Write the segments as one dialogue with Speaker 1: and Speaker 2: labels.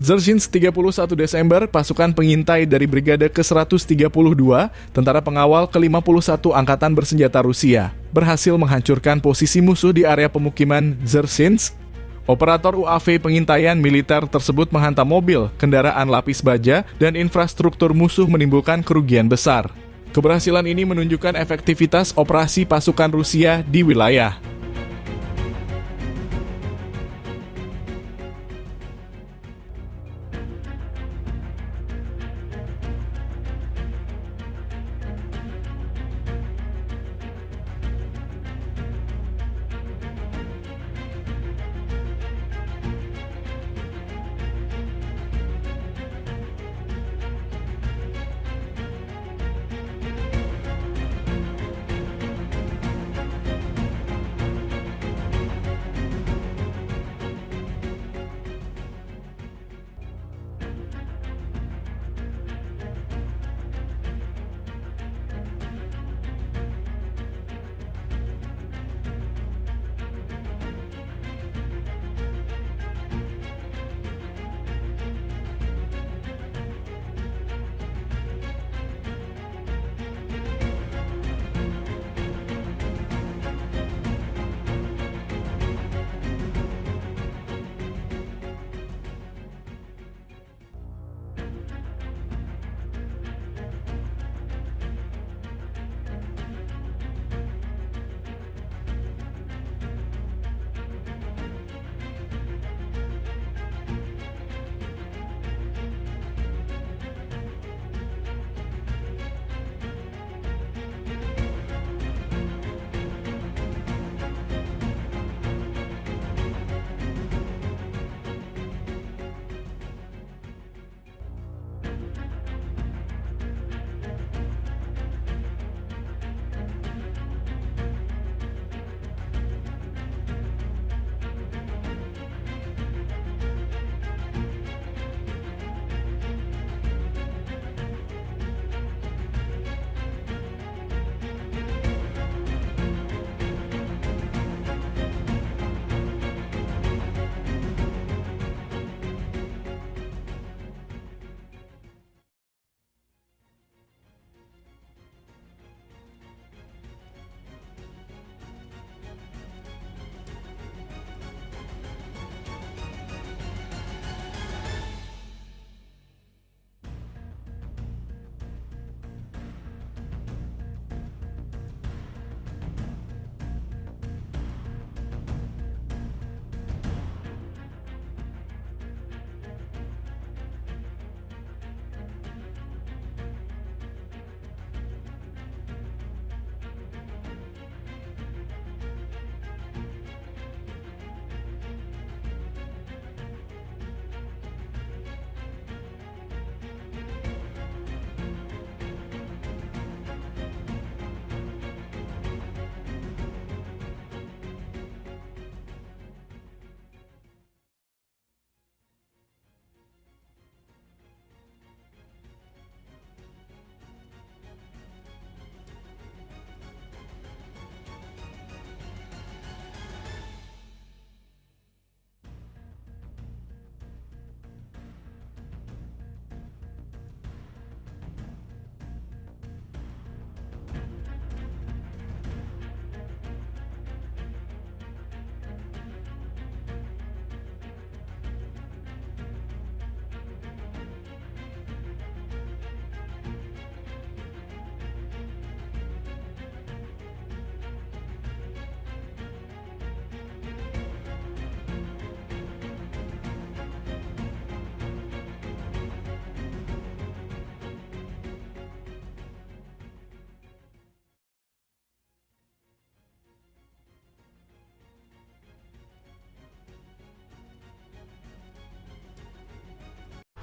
Speaker 1: Dzerzhinsk 31 Desember, pasukan pengintai dari Brigade ke-132, tentara pengawal ke-51 Angkatan Bersenjata Rusia, berhasil menghancurkan posisi musuh di area pemukiman Dzerzhinsk. Operator UAV pengintaian militer tersebut menghantam mobil, kendaraan lapis baja, dan infrastruktur musuh menimbulkan kerugian besar. Keberhasilan ini menunjukkan efektivitas operasi pasukan Rusia di wilayah.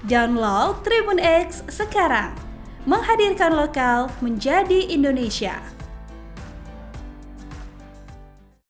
Speaker 2: Download Tribun X sekarang, menghadirkan lokal menjadi Indonesia.